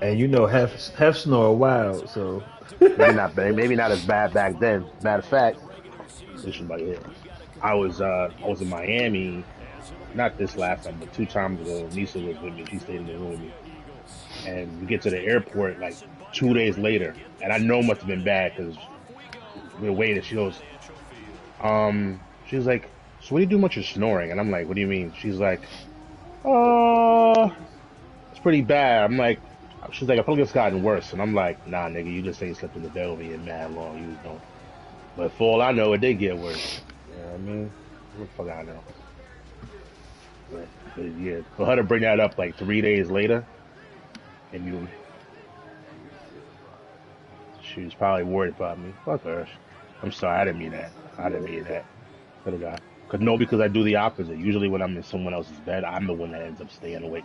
And you know, Hef snore wild, so. Maybe not as bad back then. Matter of fact, this is about here. I was in Miami, not this last time, but 2 times ago. Nisa was with me. She stayed in the room with me, and we get to the airport like 2 days later, and I know it must have been bad because we were waiting. She was like, "So what do you do much of snoring?" And I'm like, "What do you mean?" She's like, "Oh, it's pretty bad." She's like, "I feel like it's gotten worse," and I'm like, "Nah, nigga, you just ain't slept in the bed with me in mad long. You don't." But for all I know, it did get worse. You know what I mean? What the fuck I know? But yeah, for her to bring that up like 3 days later, and she was probably worried about me. Fuck her. I'm sorry, I didn't mean that. I didn't mean that. Could have got. Cause no, because I do the opposite. Usually when I'm in someone else's bed, I'm the one that ends up staying awake,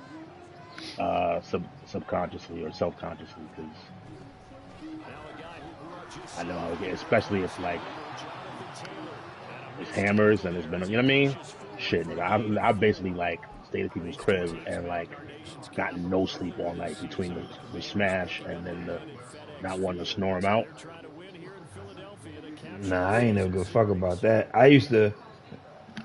subconsciously or self-consciously, because I know how it gets, especially if like it's hammers and it's been, you know what I mean? Shit, nigga, I basically like stayed at people's crib and like got no sleep all night between the smash and then the not wanting to snore them out. Nah, I ain't never give a fuck about that. I used to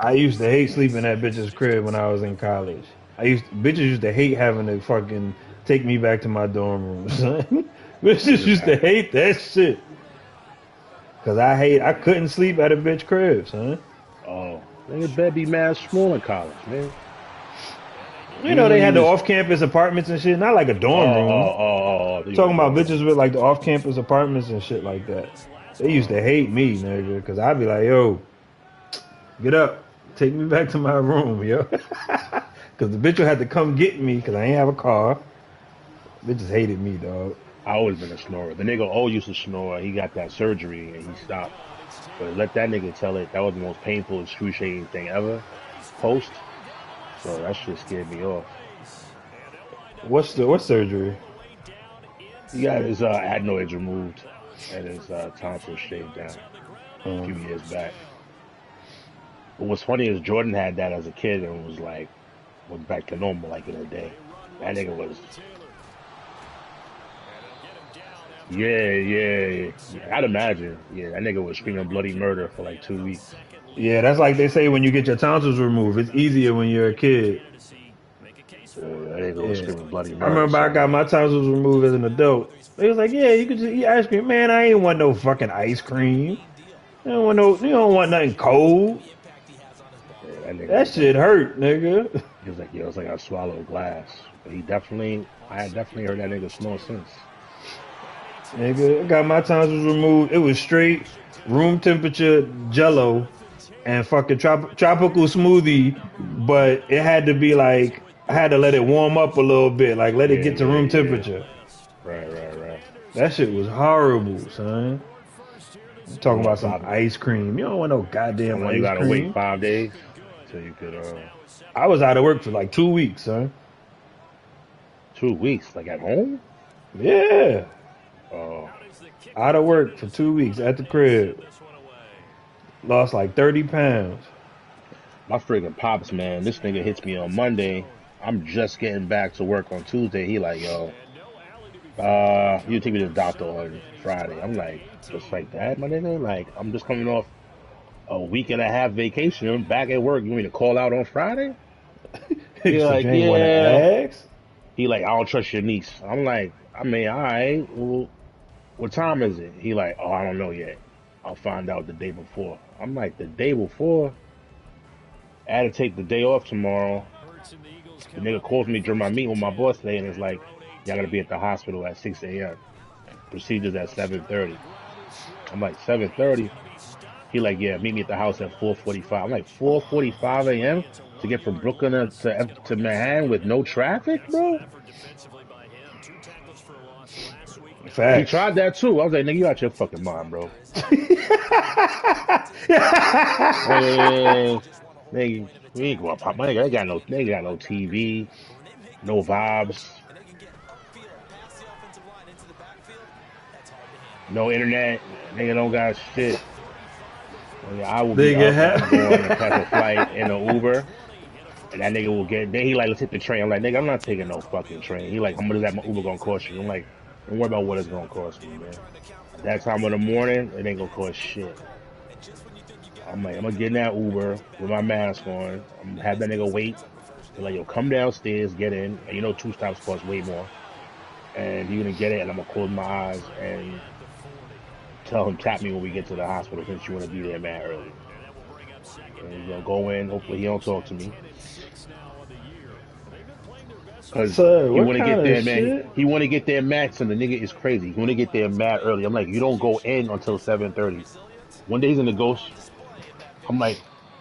hate sleeping at bitches' crib when I was in college. Bitches used to hate having to fucking take me back to my dorm room, son. Bitches Niggas used to had, hate that shit. Cause I couldn't sleep at a bitch crib, son. oh, nigga, bed be mad small in college, man. You Even know when they you had the was, off-campus apartments and shit, not like a dorm room. you Talking like about dorm bitches room. with like the off-campus apartments and shit like that. They used to Oh, hate me, nigga, cause I'd be like, yo, get up, take me back to my room, yo. Cause the bitch would have to come get me, cause I ain't have a car. Bitches hated me, dog. I always been a snorer. The nigga O used to snore. He got that surgery and he stopped. But let that nigga tell it. That was the most painful, excruciating thing ever. Post. So that shit scared me off. What surgery? He got his adenoids removed and his tonsils shaved down a Uh, few years back. But what's funny is Jordan had that as a kid and was like, went back to normal like in a day. That nigga was, yeah. I'd imagine. Yeah, that nigga was screaming bloody murder for like 2 weeks. yeah, that's like they say when you get your tonsils removed. It's easier when you're a kid. That nigga was Yeah, screaming bloody I murder, remember I got son. my tonsils removed as an adult. They was like, yeah, you could just eat ice cream. Man, I ain't want no fucking ice cream. I don't want no. You don't want nothing cold. Yeah, that nigga That was like, shit hurt, nigga. he was like, yo, it's like I swallowed glass. But I had definitely heard that nigga snore since. Nigga, I got my tonsils removed. It was straight room temperature Jello and fucking tropical smoothie, but it had to be like I had to let it warm up a little bit, like let it Yeah, get to room yeah. temperature. Right. That shit was horrible, son. I'm Hold talking on, about some 5. ice cream. You don't want no How goddamn long you ice gotta wait? cream. 5 days till you could. I was out of work for like 2 weeks, son. 2 weeks, like at home. Yeah, Oh, out of work for 2 weeks at the crib. Lost like 30 pounds. my friggin' pops, man. This nigga hits me on Monday. I'm just getting back to work on Tuesday. He like, yo, you take me to the doctor on Friday. I'm like, just like that, my nigga. Like, I'm just coming off a week and a half vacation. I'm back at work. You want me to call out on Friday? He So like, you ain't want to yeah. ask? He like, I don't trust your niece. I'm like, I mean, all right. Well, what time is it? He like, oh, I don't know yet. I'll find out the day before. I'm like, the day before? I had to take the day off tomorrow. The nigga calls me during my meeting with my boss today and is like, y'all gotta be at the hospital at 6 a.m. Procedures at 7:30. I'm like, 7:30? He like, yeah, meet me at the house at 4:45. I'm like, 4:45 a.m. to get from Brooklyn to Manhattan with no traffic, bro? He Facts. tried that too. I was like, nigga, you out your fucking mind, bro. Nigga, nigga, we ain't going pop. My nigga, they got no TV, no vibes, no internet. Nigga don't got shit. Nigga, I will be Nigga, up and I'm going to catch a flight in an Uber And that nigga will get, then he like, let's hit the train. I'm like, nigga, I'm not taking no fucking train. He like, how much is that Uber gonna cost you? I'm like, don't worry about what it's gonna cost me, man. At that time of the morning, it ain't gonna cost shit. I'm like, I'm gonna get in that Uber with my mask on. I'm gonna have that nigga wait. They're like, yo, come downstairs, get in. And you know, 2 stops cost way more. And you're gonna get it, and I'm gonna close my eyes and tell him, tap me when we get to the hospital since you wanna be there mad early. And he's gonna go in. Hopefully, he don't talk to me. Cause Sir, he what want to kind get there, of man. shit? He want to get there max, and the nigga is crazy. He want to get there mad early. I'm like, you don't go in until 7:30. One day he's in the ghost. I'm like,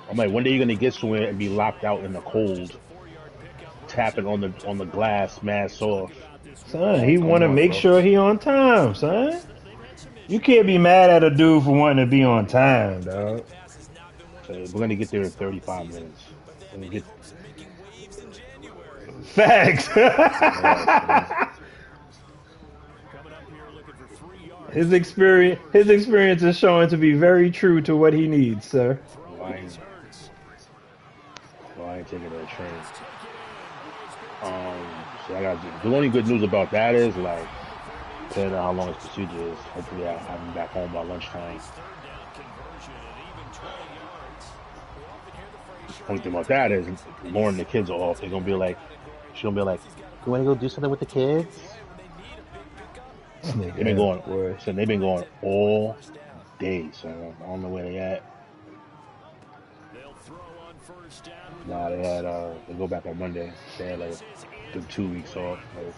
one day you're gonna get somewhere and be locked out in the cold, tapping on the glass, mad soft. Son, he Like, want come to on, make bro. sure he on time, son. You can't be mad at a dude for wanting to be on time, dog. So we're gonna get there in 35 minutes. We're gonna get Facts. yes, man. His experience is showing to be very true to what he needs, sir. Well, I ain't taking that train. So I got the only good news about that is like, depending on how long his procedure is, hopefully I have him back home by lunchtime. The only thing about that is Lauren, the kids are off. They're gonna be like, she's gonna be like, you wanna go do something with the kids? They've been going, so they've been going all day, so I don't know where they at. Nah, they go back on Monday. They had like the 2 weeks off. Like,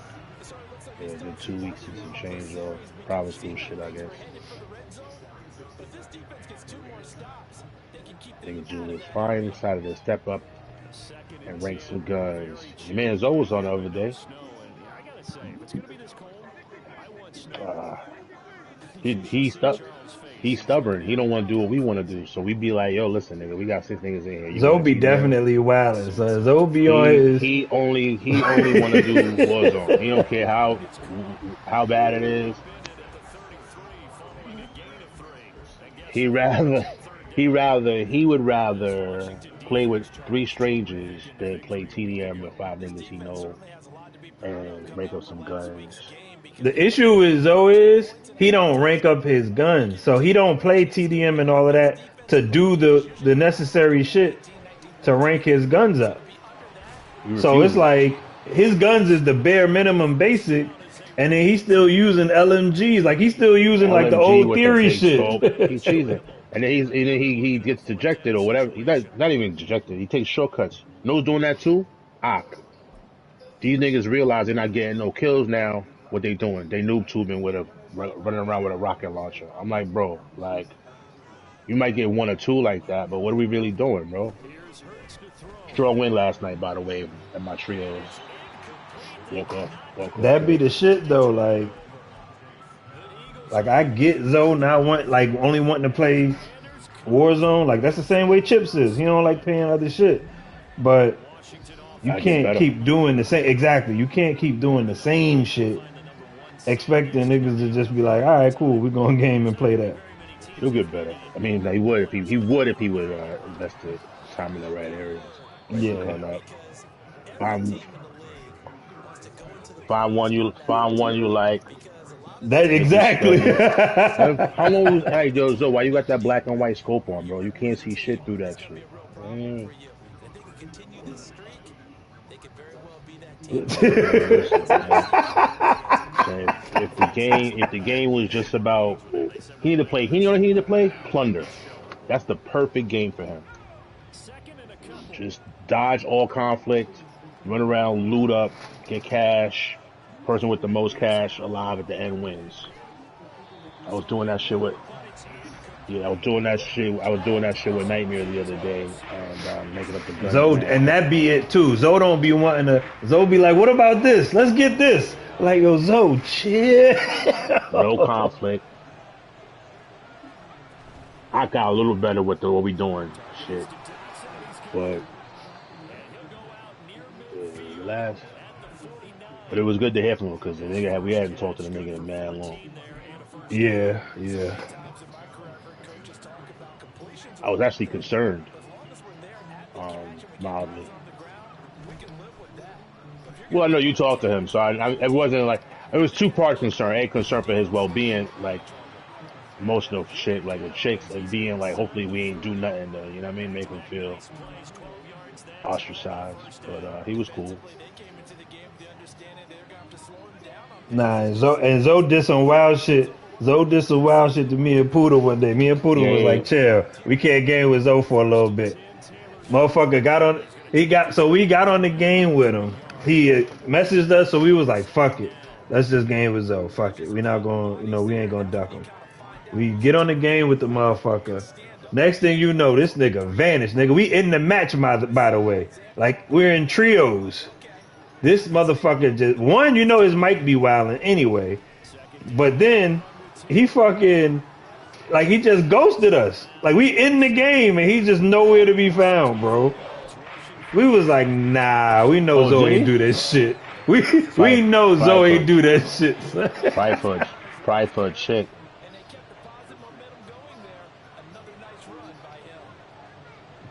yeah, the 2 weeks and some change off. Private school shit, I guess. I think Julius finally decided to step up and rank some guns. Your man Zoe was on the other day. He's stubborn. He don't want to do what we want to do. So we be like, yo, listen, nigga, we got 6 niggas in here. You going to Zoe TDM? definitely wildin'. So Zoe be on He his. he only he only want to do Warzone. He don't care how bad it is. He would rather play with 3 strangers than play TDM with 5 niggas he know and make up some guns. The issue with Zoe is he don't rank up his guns, so he don't play TDM and all of that to do the necessary shit to rank his guns up. So it's like his guns is the bare minimum basic, and then he's still using LMGs. Like he's still using like the LMG old with the theory big scope. He's shit. cheesing. And then he gets dejected or whatever. He's not even dejected. He takes shortcuts. Knows doing that too? These niggas realize they're not getting no kills now. What they doing? They noob tubing running around with a rocket launcher. I'm like, bro, like, you might get 1 or 2 like that, but what are we really doing, bro? Strong win last night, by the way, at my trios. Woke up. That be the shit though. Like I get Zoe not only wanting to play Warzone. Like that's the same way Chips is. He don't like paying other shit, but you can't keep doing the same. Exactly, you can't keep doing the same shit, expecting niggas to just be like, all right, cool, we're going game and play that. He'll get better. I mean, he would if he would invested time in the right areas. Like Yeah. Find one you like. That exactly. How long was hey yo, why you got that black and white scope on, bro? You can't see shit through that shit. If the game was just about he need to play plunder. That's the perfect game for him. Just dodge all conflict, run around, loot up, get cash. Person with the most cash alive at the end wins. I was doing that shit with Nightmare the other day and making up the gun. Zoe, and that be it too. Zoe don't be wanting to. Zoe be like, "What about this? Let's get this." Like, yo, Zoe, chill. No conflict. I got a little better with what we doing, shit. But But it was good to hear from him because we hadn't talked to the nigga in mad long. Yeah. I was actually concerned, mildly. Well, I know you talked to him, so it wasn't like it was two parts concern. A concern for his well being, like emotional shit, like with chicks, and being like, hopefully we ain't do nothing to, you know what I mean, make him feel ostracized. But he was cool. Nah, and Zoe did some wild shit. Zoe did some wild shit to me and Poodle one day. Me and Poodle Yeah, was yeah. like, chill. We can't game with Zoe for a little bit. Motherfucker got on. We got on the game with him. He messaged us, so we was like, fuck it. Let's just game with Zoe. Fuck it. We not going. We ain't gonna duck him. We get on the game with the motherfucker. Next thing you know, this nigga vanished. Nigga, we in the match by the way. Like we're in trios. This motherfucker just one, his mic be wilding anyway. But then he fucking like he just ghosted us. Like we in the game and he's just nowhere to be found, bro. We was like, nah, we know Zoe ain't OG? do that shit. We Pride, know pride Zoe for, ain't do that shit. pride for a chick.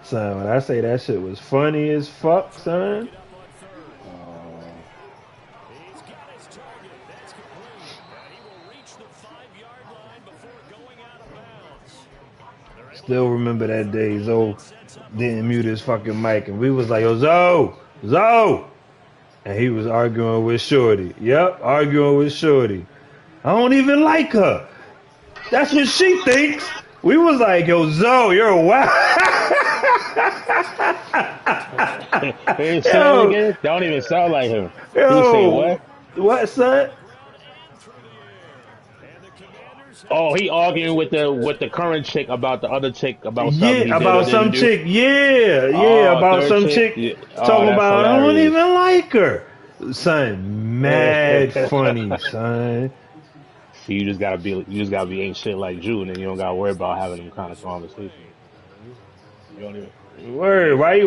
Son, when I say that shit was funny as fuck, son. Still remember that day Zoe didn't mute his fucking mic and we was like, yo, Zoe! And he was arguing with Shorty. Yep, arguing with Shorty. I don't even like her. That's what she thinks. We was like, yo, Zoe, you're wild. Hey, say that yo, again? That don't even sound like him. He say yo, what? what, son? Oh, he arguing with the current chick about the other chick about something he Yeah, did or about didn't some do. chick. Yeah, Oh, about third some chick. chick Yeah. Oh, talking that's about I don't hilarious. even like her. Son, mad funny, son. See, you just gotta be ain't shit like Jew, and then you don't gotta worry about having them kind of conversations. You don't even. Word, why I'm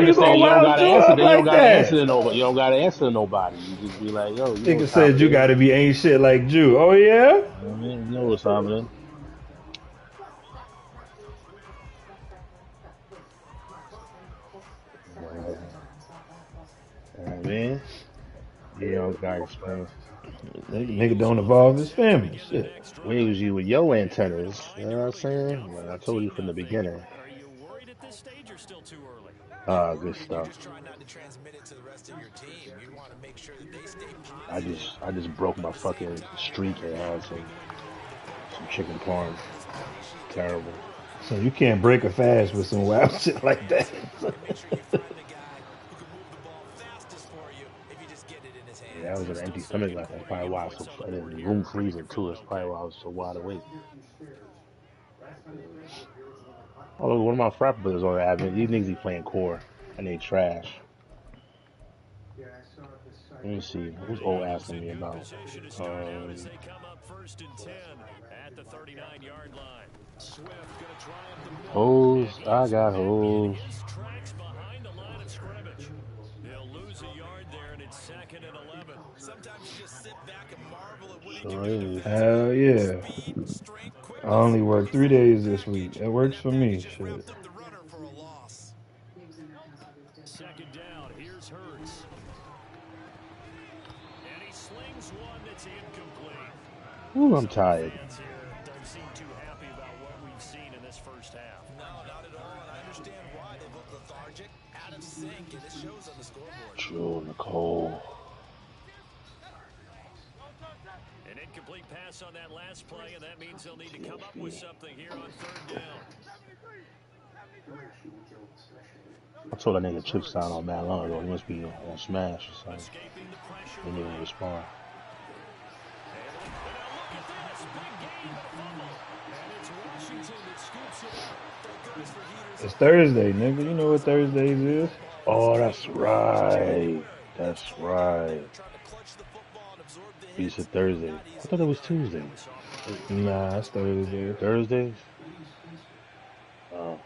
you just saying gonna you don't wild gotta Joe answer. up Then you don't like gotta answer that? to nobody. You don't gotta answer to nobody. You just be like, yo, you know Nigga what time said it you is. gotta be ain't shit like Jew. Oh yeah? I mean, you know what time it is. I mean, you don't gotta explain. Nigga don't involve his family. Shit. Where was you with your antennas? You know what I'm saying? Like I told you from the beginning. Good stuff. I just broke my fucking streak and had some chicken parm. Terrible. So you can't break a fast with some wild shit like that. Yeah, I was on an empty stomach last night. Probably why I was so and then the room freezing too. That's probably why I was so wide awake. Oh, one of my frat brothers on the admin. These niggas be playing core and they trash. Let me see. Who's old asking me about? Um, Hose. I got hose. Sure. Hell yeah. I only work 3 days this week. It works for me. Shit. Ooh, I'm tired. Joe Nicole. An incomplete pass on that last play, and that means they'll need to come up with something here on third down. I told that nigga chip sign on Matt long ago. He must be on Smash or something. He didn't even respond. It's Thursday, nigga. You know what Thursdays is? Oh, that's right. That's right. You said Thursday. I thought it was Tuesday. Nah, it's Thursday. Thursdays? Oh.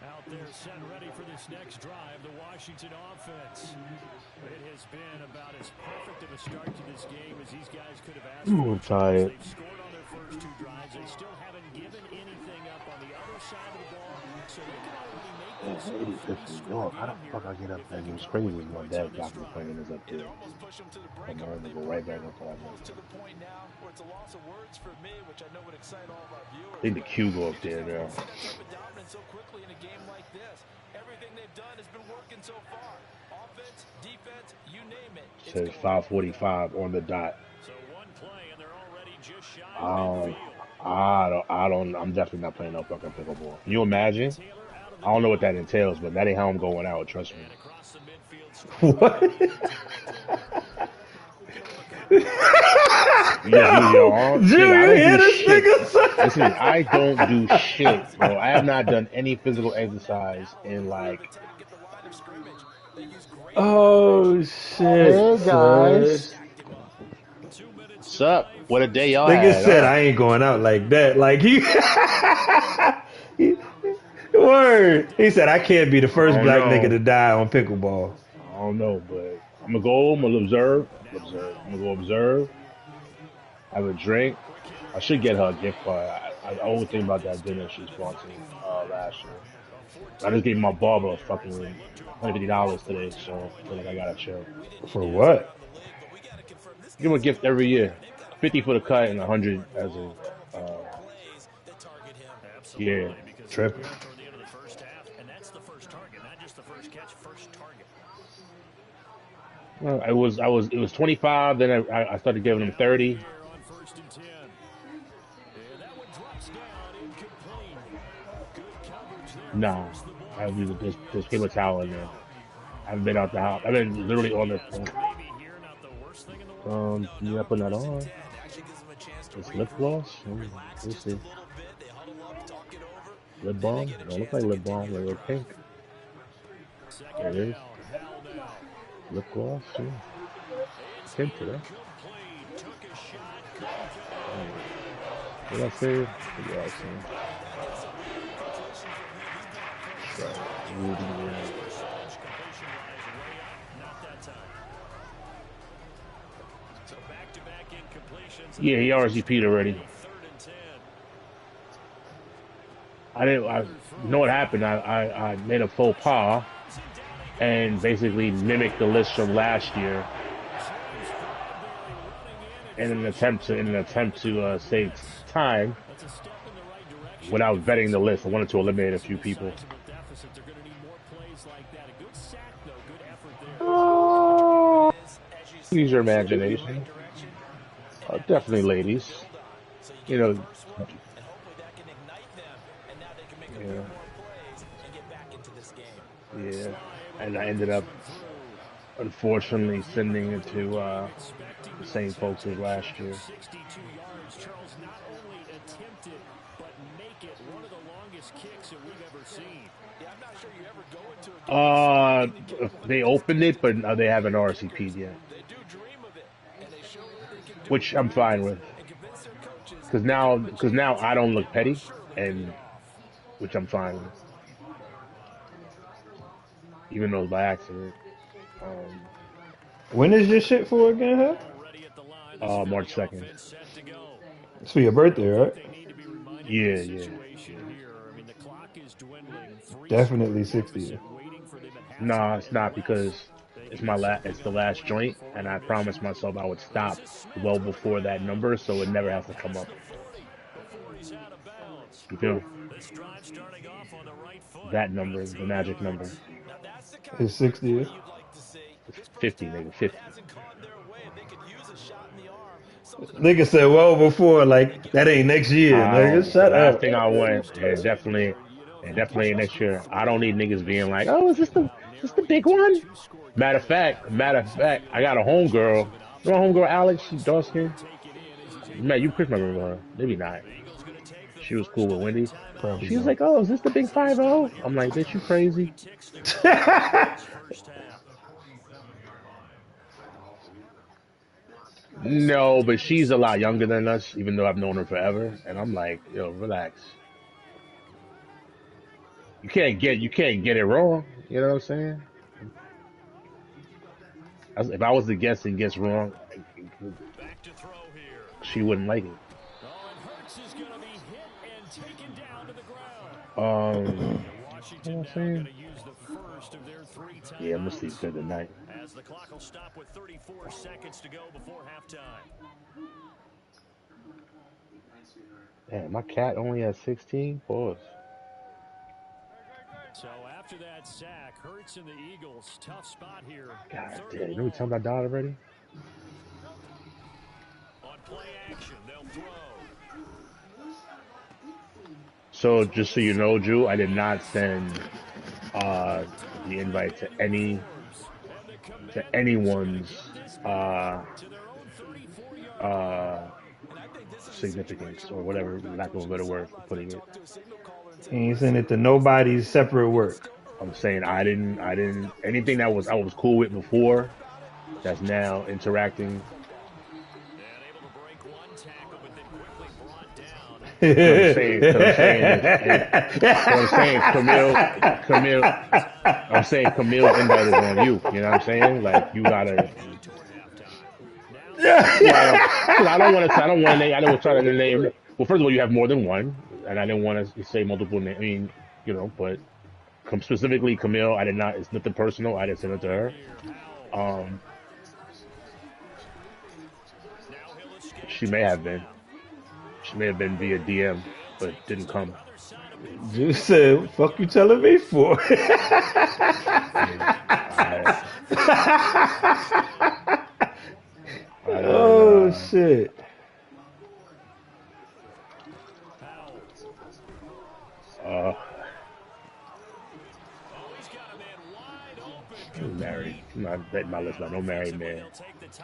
Out there set ready for this next drive, the Washington offense. It has been about as perfect of a start to this game as these guys could have asked for. I'm tired. They've scored on their first two drives. They still haven't given anything up on the other Listen, yo, how the fuck I get up there? It was crazy. My dad got me playing this up there. I'm going to go right back up there. I think the Q go up there now. Says 5:45 on the dot. I'm definitely not playing no fucking pickleball. Can you imagine? I don't know what that entails, but that ain't how I'm going out, trust me. What? Jimmy, I don't do shit. Listen, I don't do shit, bro. I have not done any physical exercise in like. Oh shit! Hey guys, what's up? What a day y'all Nigga had? said I ain't going out like that. Like word. He said I can't be the first black nigga to die on pickleball. I don't know, but I'm gonna go. I'm gonna observe. I'm gonna go observe. Have a drink. I should get her a gift card. I always think about that dinner she sponsored last year. I just gave my barber a fucking $150 today, so I feel like I gotta chill. For what? Give him a gift every year. 50 for the cut and 100 as a yeah. Tripping. Well, it was 25. Then I started giving him 30. No, I have this paper towel in there. I haven't been out the house. I've been literally on the phone. You not putting that on? It's lip gloss. Let's see. Lip balm? Don't look like lip balm. They're pink. There it is. Lip gloss. Yeah. Tint to that. What did I say? Yeah, I see. Yeah, he RSVP'd already. You know what happened? I made a faux pas and basically mimicked the list from last year in an attempt to save time without vetting the list. I wanted to eliminate a few people. Use your imagination. Definitely ladies. You know. Yeah. And I ended up, unfortunately, sending it to the same folks as last year. They opened it, but they haven't RSVP'd yet. Which I'm fine with. Because now I don't look petty, and which I'm fine with. Even though it's by accident. When is this shit for again, huh? March 2nd. It's for your birthday, right? Yeah. Definitely 60. Nah, it's not because it's the last joint, and I promised myself I would stop well before that number, so it never has to come up. You feel? That number is the magic number. It's 60. It's 50, nigga, 50. Nigga said well before, like that ain't next year, nigga. Shut last up. Thing I went, and definitely next year. I don't need niggas being like, oh, is this the big one? Matter of fact, I got a homegirl. You know homegirl Alex? She's dark skin. Man, you Chris remember her? Maybe not. She was cool with Wendy. Probably she was not. like, oh, is this the big 5-0? I'm like, bitch, you crazy? No, but she's a lot younger than us, even though I've known her forever. And I'm like, yo, relax. You can't get it wrong. You know what I'm saying? If I was to guess and guess wrong, she wouldn't like it. What am I saying? Yeah, I'm gonna sleep good tonight. As the clock will stop with 34 seconds to go before halftime. Damn, my cat only has 16. Pause. So after that sack, Hurts and the Eagles, tough spot here. God damn, you know what time I died already? On play action, they'll throw. So just so you know, Drew, I did not send the invite to anyone's significance or whatever, lack of a better word for putting it. He ain't send it to nobody's separate work. I'm saying I didn't anything that I was cool with before that's now interacting. I'm saying Camille's invite is on you. You know what I'm saying? Like you gotta. I don't want to. I don't want to try to name. Well, first of all, you have more than one, and I didn't want to say multiple names. I mean, you know, but specifically Camille, I did not. It's nothing personal. I didn't send it to her. She may have been. She may have been via DM, but didn't come. You said, "Fuck you telling me for?" Oh shit! I'm married. I'm not betting my list by no married man.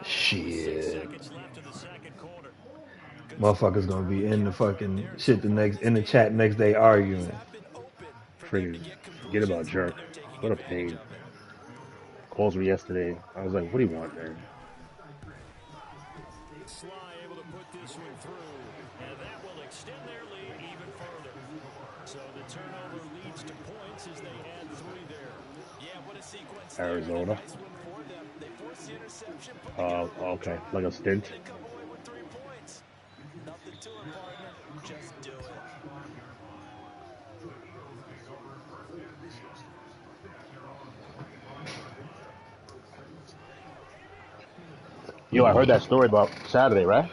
Shit. Motherfuckers gonna be in the fucking shit in the chat next day arguing. Freaking forget about jerk. What a pain. Calls me yesterday. I was like, what do you want, man? Sly able to put this one through, and that will extend their lead even further. So the turnover leads to points as they add 3 there. Yeah, what a sequence. Arizona. Okay, like a stint. Yo, I heard that story about Saturday, right?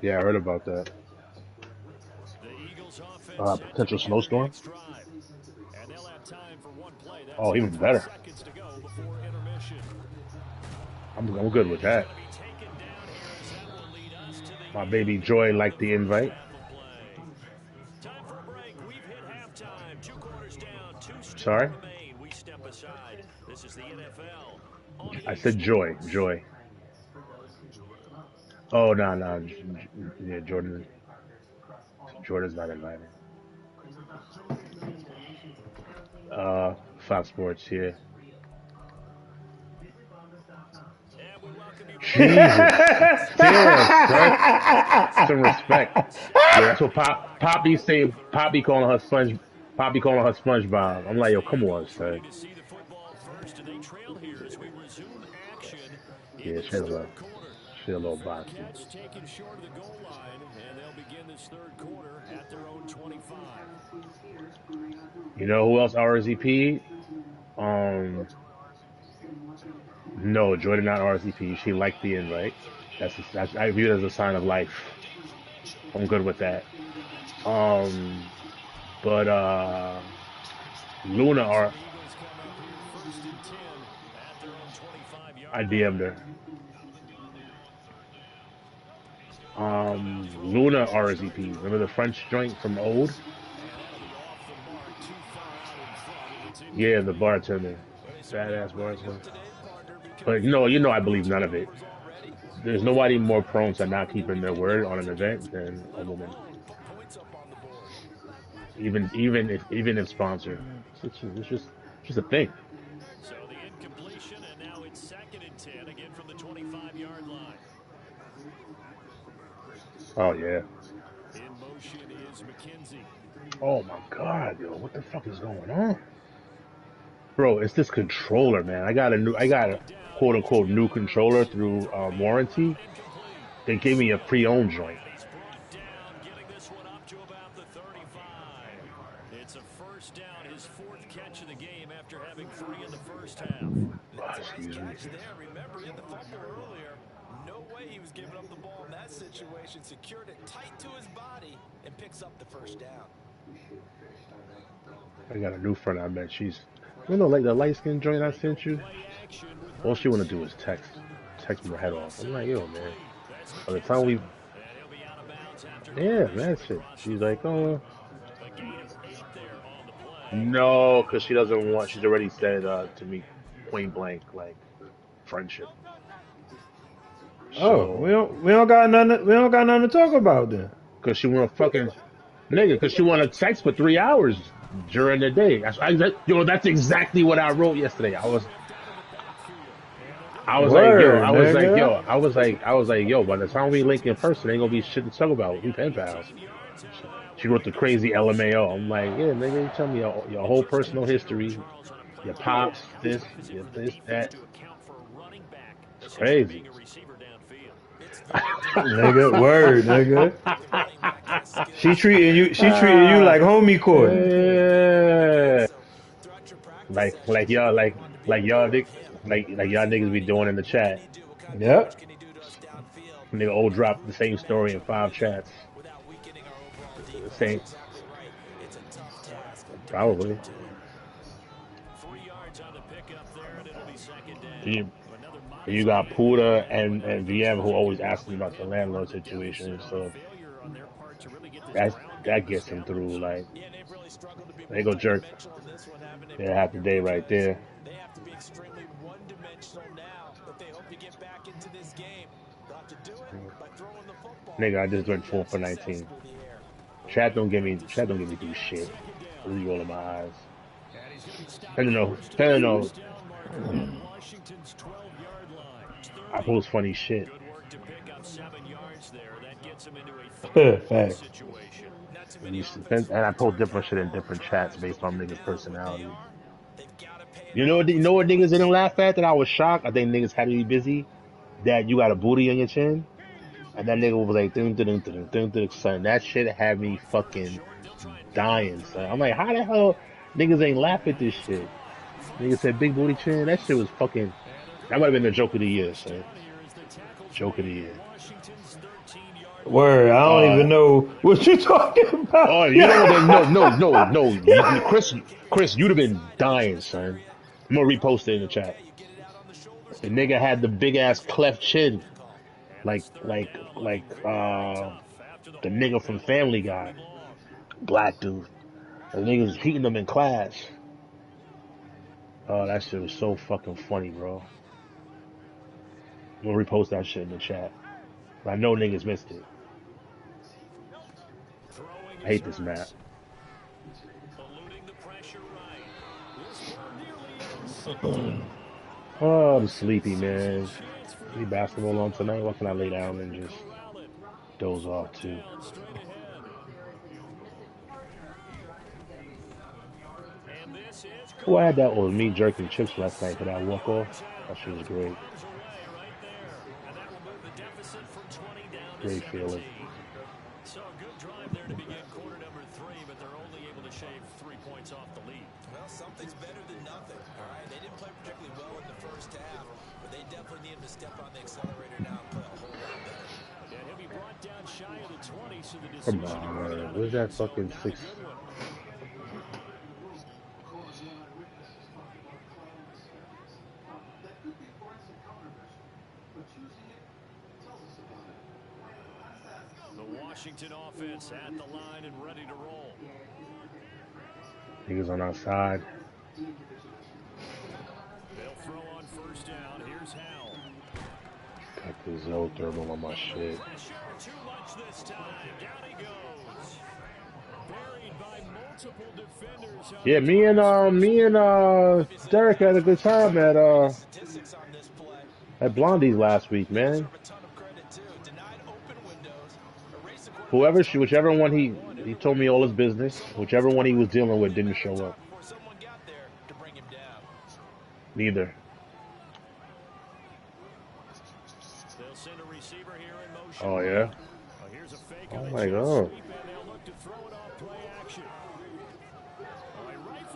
Yeah, I heard about that. Potential snowstorm. Oh, even better. I'm good with that. My baby Joy liked the invite. Sorry? I said Joy. Joy. Oh, no. Yeah, Jordan's not invited. Fox Sports here. Jesus. Damn, some respect. Yeah, that's what Poppy saying. Poppy calling her SpongeBob. I'm like, yo, come on, son. Yeah, she had a little box. Taken short of the goal line, and they'll begin this third quarter at their own 25. You know who else RSVP? No, Joy did not RSVP. She liked the invite. I view it as a sign of life. I'm good with that. But Luna I DM'd her. Luna RSVP. Remember the French joint from Old? Yeah, the bartender. Badass bartender. But you know I believe none of it. There's nobody more prone to not keeping their word on an event than a woman. Even if sponsored. It's just a thing. So the incompletion, and now it's 2nd and 10 again from the 25-yard line. Oh yeah. In motion is McKenzie. Oh my God, yo, what the fuck is going on? Bro, it's this controller, man. I got a quote unquote new controller through warranty. They gave me a pre-owned joint. advantage there. Remember, he had the fumble earlier. No way he was giving up the ball in that situation. Secured it tight to his body and picks up the first down. I got a new friend I met. She's, you know, like the light skin joint I sent you. All she want to do is text me her head off. I'm like, yo, man. By the time we, yeah, man, shit. She's like, oh, no, because she doesn't want. She's already said to me, point blank, like friendship. Oh, So, we don't got nothing. We don't got nothing to talk about then. because she want to fucking nigga, because she want to text for 3 hours during the day. That's exactly what I wrote yesterday. I was like, yo, Word, nigga. I was like, yo, by the time we link in person, ain't gonna be shit to talk about. We pen pals. She wrote the crazy LMAO. I'm like, yeah, nigga, you tell me your whole personal history, your pops, this, that. It's crazy. Nigga, word, nigga. She treating you. She treating you like homie court. Yeah. Like y'all, like y'all niggas be doing in the chat. Yep. Nigga old drop the same story in 5 chats. Same. Probably. You got Puda and VM who always ask me about the landlord situation, so that gets him through. Like, they go jerk. Yeah, half the day right there. They have to be extremely one-dimensional now if they hope to get back into this game. They'll have to do it by throwing the football. Nigga, I just went 4 for 19. Chat don't get me through shit. I really rolling my eyes. I don't know. I post funny shit. Facts. And I post different shit in different chats based on niggas' personality. You know what niggas didn't laugh at that I was shocked? I think niggas had to be busy. That you got a booty on your chin. And that nigga was like, son. That shit had me fucking dying, son. I'm like, how the hell niggas ain't laugh at this shit? Niggas said big booty chin. That shit was fucking. That might have been the joke of the year, son. Joke of the year. Word, I don't even know what you talking about. Oh, you know what? No. Chris, you'd have been dying, son. I'm gonna repost it in the chat. The nigga had the big ass cleft chin, like the nigga from Family Guy, black dude. The nigga was heating them in class. Oh, that shit was so fucking funny, bro. I'm gonna repost that shit in the chat. I know niggas missed it. I hate this map. Oh, I'm sleepy, man. Any basketball on tonight? Why can I lay down and just doze off too? Oh, I had that with me jerking chips last night for that walk off. That shit was great. Great feeling. So a good drive there to begin quarter number 3, but they're only able to shave 3 points off the lead. Well, something's better than nothing. All right, they didn't play particularly well in the first half, but they definitely need to step on the accelerator now and play a whole lot better. And he'll be brought down shy of the 20, so the decision. Come on, man. Where's that fucking 6? Washington offense at the line and ready to roll. Niggas on our side. They'll throw on first down. Here's Howell. Got the Zo thermal on my shit. Too much this time. Down he goes. Buried by multiple defenders. Yeah, me and Derek had a good time at Blondie's last week, man. Whichever one he told me all his business. Whichever one he was dealing with didn't show up. Neither. Oh yeah. Oh my god.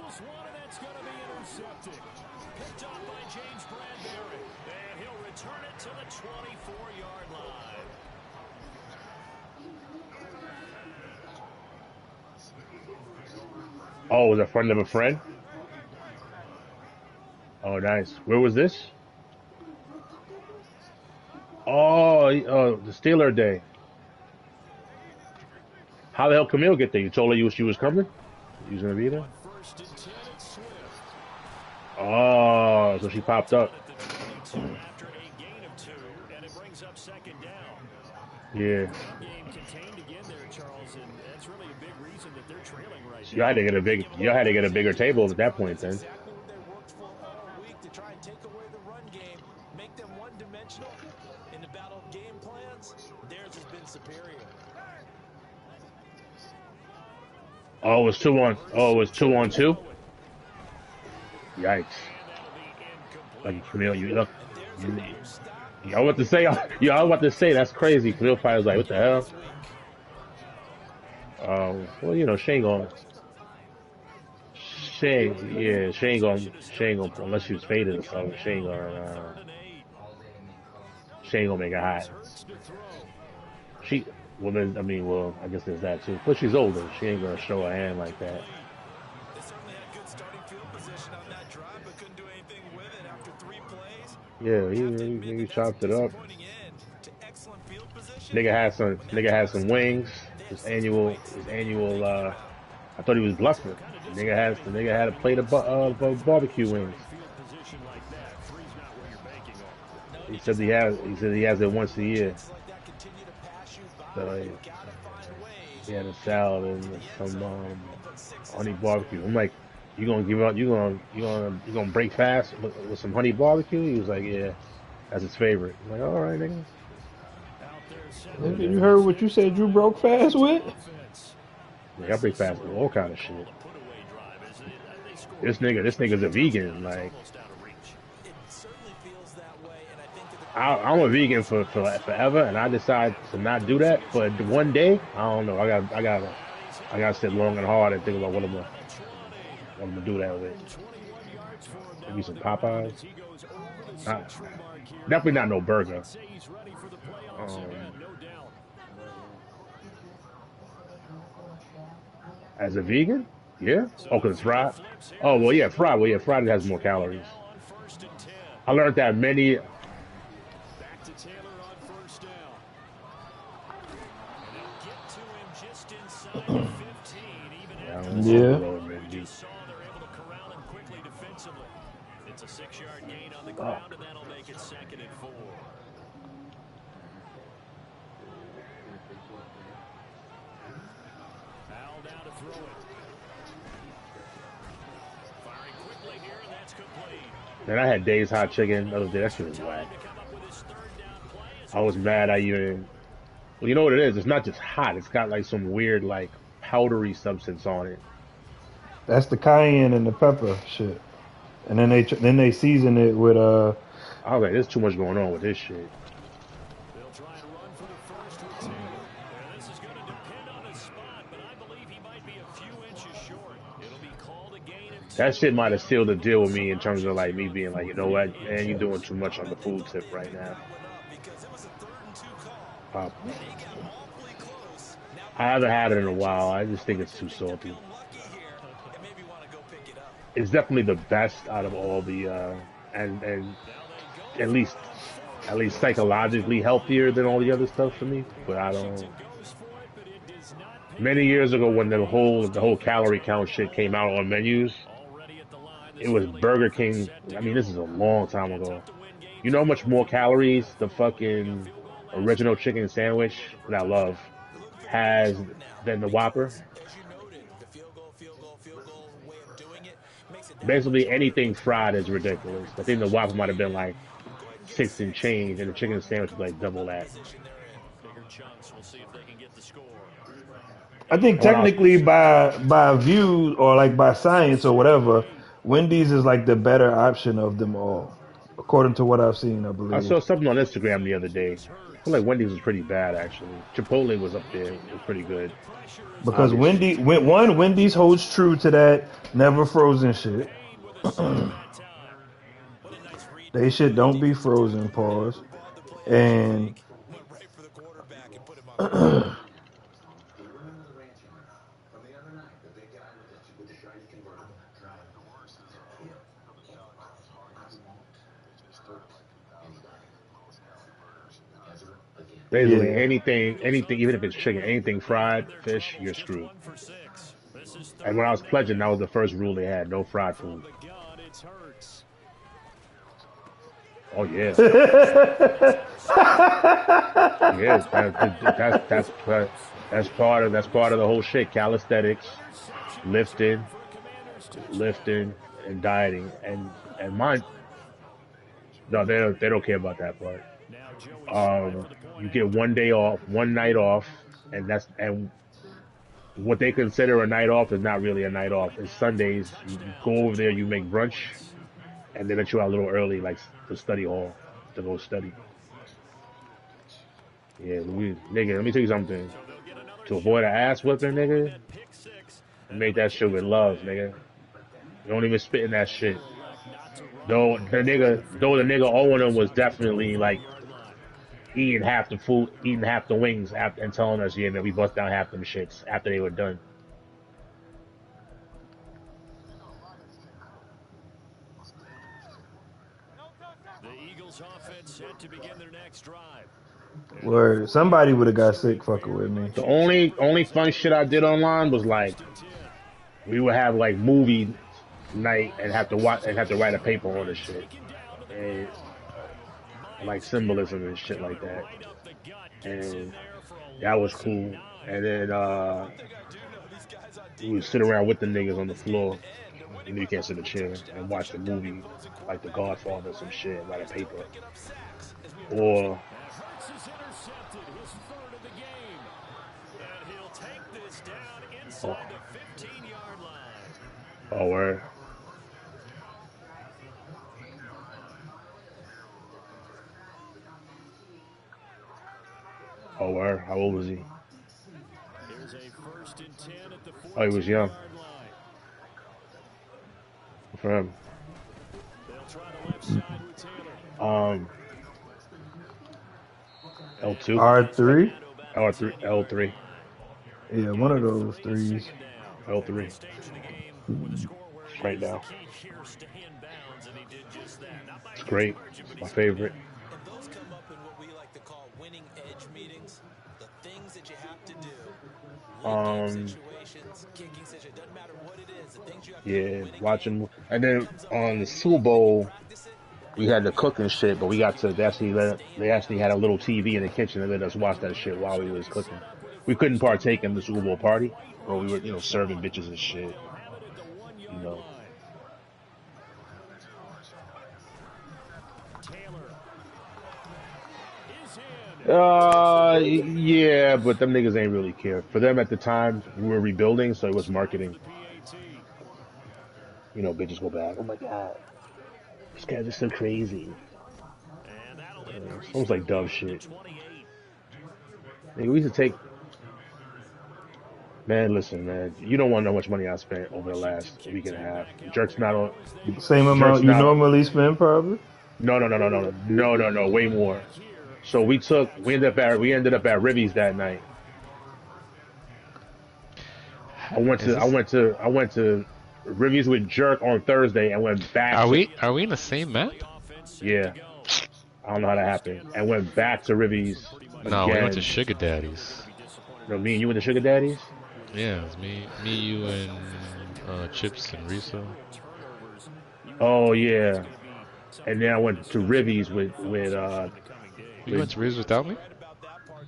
Close one, and that's going to be intercepted. Picked off by James Bradbury. And he'll return it to the 24-yard line. Oh, was a friend of a friend? Oh, nice. Where was this? Oh, the Steeler day. How the hell Camille get there? You told her she was coming? You was gonna be there? First and 10 at Swift. Oh, so she popped up. After a gain of 2, and it brings up second down. Yeah. Game contained again there, Charles, and that's really a big reason that they're trailing right So you had to get a bigger table at that point then. Exactly what they worked for all week to try and take away the run game, make them one-dimensional. In the battle of game plans, theirs has been superior. Oh, it was 2-on-2? Yikes. Like Camille, you look. I was about to say that's crazy. Camille probably was like, what the hell? Well, you know, she ain't gonna, unless she was faded or something, she ain't gonna make it hot. I guess there's that too. But she's older. She ain't gonna show her hand like that. They certainly had good starting field position on that drive, but couldn't do anything with it after 3 plays. Yeah, he chopped it up. Pointing in to excellent field position. Nigga had some wings. His annual. I thought he was bluffing. Nigga had a plate of barbecue wings. He said he has it once a year. So he had a salad and some honey barbecue. I'm like, you gonna break fast with some honey barbecue? He was like, yeah, that's his favorite. I'm like, all right, nigga. Nigga, you heard what you said you broke fast with? Like, I break fast with all kind of shit. This nigga's a vegan. Like, I'm a vegan for forever, and I decide to not do that. But one day, I don't know. I gotta sit long and hard and think about what I'm gonna do that with. Maybe some Popeyes. Definitely not no burger. As a vegan, yeah. Oh, cause it's fried. Oh well, yeah, fried. Well, yeah, fried has more calories. I learned that many. Back to Taylor on first down. And they'll get to him just inside the 15, even after Yeah. just saw they're able to corral him quickly defensively. It's a 6-yard gain on the ground, and that'll make it 2nd and 4. Al down to throw it. Firing quickly here, and that's complete. Man, I had Dave's hot chicken the other day. That shit was whack. I was mad. Well, you know what it is? It's not just hot. It's got like some weird, like powdery substance on it. That's the cayenne and the pepper shit. And then they season it with I was like, there's too much going on with this shit. They'll try and run for the first with Taylor. And this is going to depend on his spot, but I believe he might be a few inches short. It'll be called a gain of 2. That shit might have sealed the deal with me in terms of like me being like, you know what, man, you're doing too much on the food tip right now. I haven't had it in a while. I just think it's too salty. It's definitely the best out of all the and at least psychologically healthier than all the other stuff for me. But I don't. Many years ago, when the whole calorie count shit came out on menus, it was Burger King. I mean, this is a long time ago. You know how much more calories the fucking original chicken sandwich that I love has than the Whopper? Basically, anything fried is ridiculous. I think the Whopper might have been like 6 and change, and the chicken sandwich was like double that. I think technically by view or like by science or whatever, Wendy's is like the better option of them all. according to what I've seen, I I believe. saw something on Instagram the other day. I feel like Wendy's was pretty bad actually. Chipotle was up there. It was pretty good. Because Obviously. Wendy's holds true to that never frozen shit. They shit don't be frozen, pause. And Basically yeah. anything, even if it's chicken, anything fried, fish, you're screwed. And when I was pledging, that was the first rule they had: no fried food. Oh yeah, yeah. That's part of the whole shit. Calisthenics, lifting, and dieting, and mine. No, they don't care about that part. You get one day off, one night off, and what they consider a night off is not really a night off. It's Sundays. You go over there, you make brunch, and they let you out a little early, like to study hall, to go study. Yeah, nigga, let me tell you something. To avoid an ass whipping, nigga, make that shit with love, nigga. You don't even spit in that shit. Though the nigga owing him was definitely like eating half the food, eating half the wings, after, and telling us, yeah, man, we bust down half them shits after they were done. The Eagles offense set to begin their next drive. Where somebody would have got sick fucking with me. The only fun shit I did online was like we would have like movie night and have to write a paper on this shit. And like symbolism and shit like that. And that was cool. And then we would sit around with the niggas on the floor. You know you can't sit in a chair and watch the movie like The Godfather or some shit, write a paper. Or oh word. Oh word. How old was he? Oh, he was young. For him. L2. R3? L3. Yeah, one of those threes. L3. Right now. It's great. It's my favorite. And those come up in what we like to call winning edge meetings. The things that you have to do. Situations, kicking situations, doesn't matter what it is, the things you have to do. Yeah, watching. And then on the Super Bowl, we had the cooking shit, but we got to they actually had a little TV in the kitchen and let us watch that shit while we was cooking. We couldn't partake in the Super Bowl party, or we were serving bitches and shit. Yeah, but them niggas ain't really care. For them at the time, we were rebuilding, so it was marketing. Bitches go back. Oh my god, this guys are so crazy. It's almost like dove shit. Nigga, we used to take. Man, listen, man. You don't want to know how much money I spent over the last week and a half. Jerk's not on. Same amount you normally spend, probably. No, way more. So we ended up at Rivies that night. I went to Rivies with Jerk on Thursday and went back. Are we in the same map? Yeah. I don't know how that happened. And went back to Rivies. No, we went to Sugar Daddies. No, me and you went to Sugar Daddies? Yeah, it was me, you, and Chips and Risa. Oh yeah. And then I went to Rivies with You went to Rivies without me?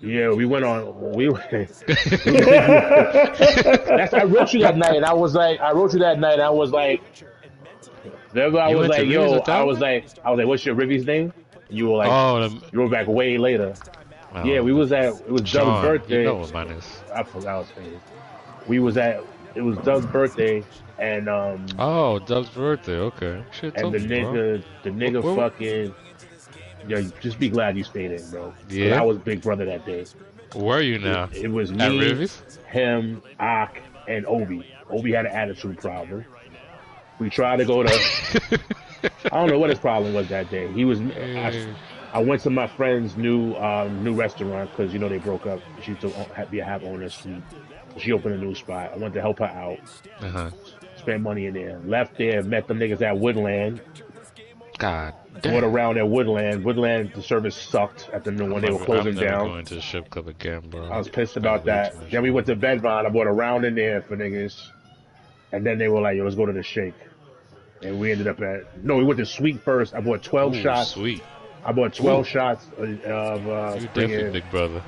Yeah, we went on. I wrote you that night, and I was like, what's your Rivies name? You were like, you were back way later. Yeah, it was Doug's birthday. You know what mine is. I forgot his name. We was at it was Doug's birthday, and Oh, Doug's birthday. Okay. Shit, and told me, bro. the Where, nigga where, fucking, yeah, just be glad you stayed in, bro, because I yeah. was big brother that day. Where are you now? It was At me, Rivies? him, Ak, and Obi. Obi had an attitude problem. We tried to go to. I don't know what his problem was that day. He was. Eh, I went to my friend's new restaurant because you know they broke up. She used to have owner suite. She opened a new spot. I went to help her out. uh-huh. Spent money in there. Left there. Met them niggas at Woodland. God Bought damn. around at Woodland. Woodland, the service sucked at the new one. They were I'm closing never down. going to the strip club again, bro. I was pissed Spend about way too that. much Then we money. went to Bedvine. I bought a round in there for niggas. And then they were like, yo, let's go to the Shake. And we ended up at, no, we went to Sweet first. I bought 12 Ooh, shots. sweet. I bought Ooh, 12 shots of you definitely friggin', big brother.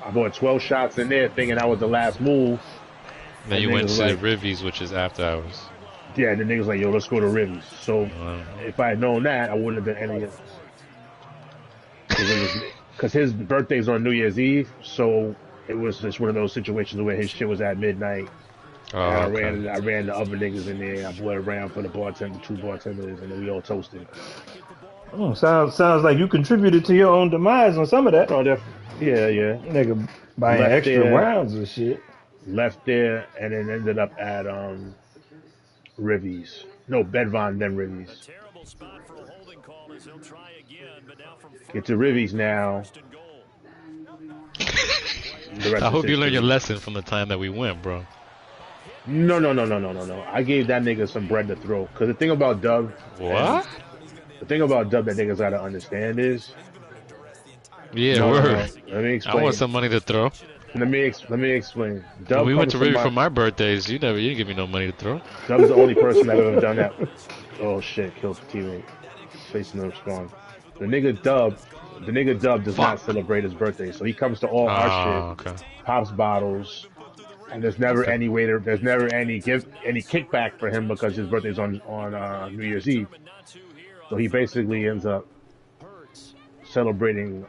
I bought 12 shots in there thinking that was the last move. Then And you niggas went was to like, Rivies, which is after hours. yeah, the niggas like, yo, let's go to Rivers. So Wow. if I had known that, I wouldn't have done any of it. Because his birthday's on New Year's Eve. So it was just one of those situations where his shit was at midnight. Oh, And okay. I ran the other niggas in there. I bought around for the bartender, two bartenders, and then we all toasted. Oh, sounds like you contributed to your own demise on some of that. Oh, yeah, yeah. Nigga buying Left extra there, rounds and shit. left there, and then ended up at Rivies. No, Bedvine, then Rivies. Terrible spot for a holding call as he'll try again, but now from Get to Rivies now. first and goal. The rest I is hope you learned your history. lesson from the time that we went, bro. No. I gave that nigga some bread to throw. Cause the thing about Dub, and What? the thing about Dub that niggas gotta understand is, Yeah, no. word. Let me I want explain. some money to throw. Let me explain. When Dub we went comes to from Rivies for my birthdays, you didn't give me no money to throw. Dub's the only person I've ever done that. Oh shit, kills a teammate. Facing no spawn. The nigga Dub does not Fuck. celebrate his birthday, so he comes to all our Oh, shit, okay. pops bottles, and there's never Okay. any waiter, there's never any kickback for him because his birthday's on New Year's Eve. So he basically ends up celebrating.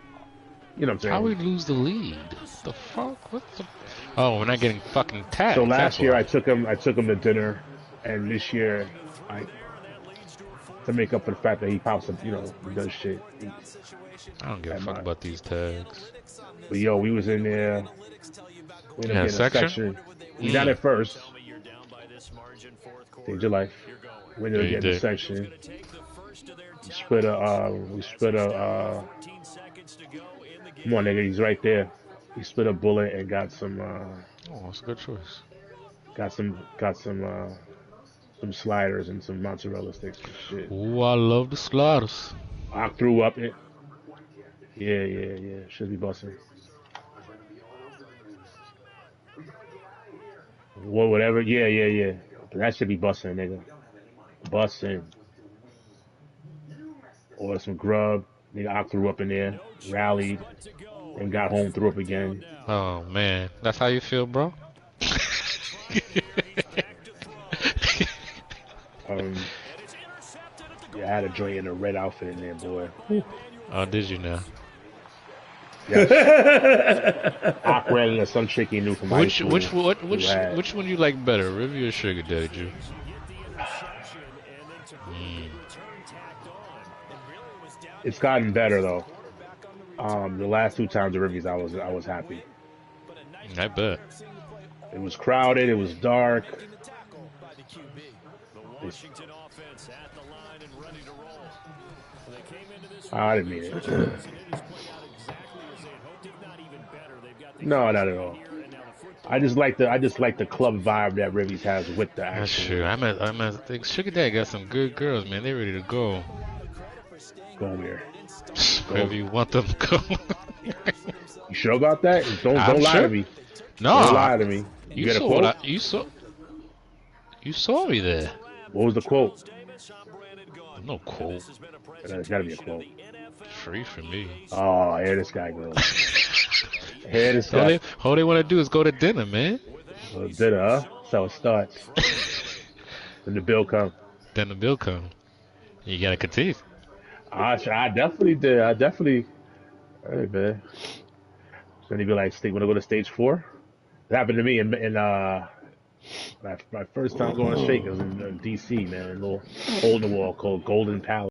You know what I'm How we saying? lose the lead? The fuck? What the? Oh, we're not getting fucking tagged. So That's last year why. I took him to dinner, and this year I to make up for the fact that he pops up, he does shit. I don't give a At fuck my- about these tags. But yo, we was in there. We ended Yeah, up getting a section? section. We got it first. Tell me you're down by this margin, fourth quarter. Saved your life. You're going. We ended up Yeah, you getting a did. section. Take the first of their We split a 14 seconds to go in the game. come on nigga, he's right there. We split a bullet and got some Oh, that's a good choice. some sliders and some mozzarella sticks and shit. Ooh, I love the sliders. I threw up it. Yeah. Should be busting. Whatever. Yeah. That should be busting, nigga. Busting. Or some grub. Nigga, I threw up in there. Rallied. But to go. And got home, threw up again. Oh man, that's how you feel, bro? Yeah, I had a joint in a red outfit in there, boy. Oh, did you now? Awkward and some chick he knew from high school. Rad. Which one you like better, Rivy or Sugar Daddy Jew? It's gotten better though. The last two times the reviews, I was happy. I bet. It was crowded. It was dark. The Washington offense at the line and ready to roll. They came into this I didn't mean it. and it has played out exactly as they had hoped, if not even better. They've got the No, not at all. here and now the football. I just like the club vibe that Rivers has with the That's actual. true. I think Sugar Daddy got some good girls, man. They ready to go. Go here. Wherever you want them to go. You sure about that? Don't I'm lie sure. to me. No, Don't lie to me. You get a saw quote? what you saw me there. What was the quote? No quote. There's got to be a quote. Free for me. Oh, here this guy goes. Here this guy. All they want to do is go to dinner, man. Dinner, huh? That's how it starts. When the bill comes. Then the bill come. You gotta continue. I definitely did. Hey, man. Then he'd be like, "Want to go to stage 4?" It happened to me in My first time going to Shake was in DC, man. A little hole in the wall called Golden Palace.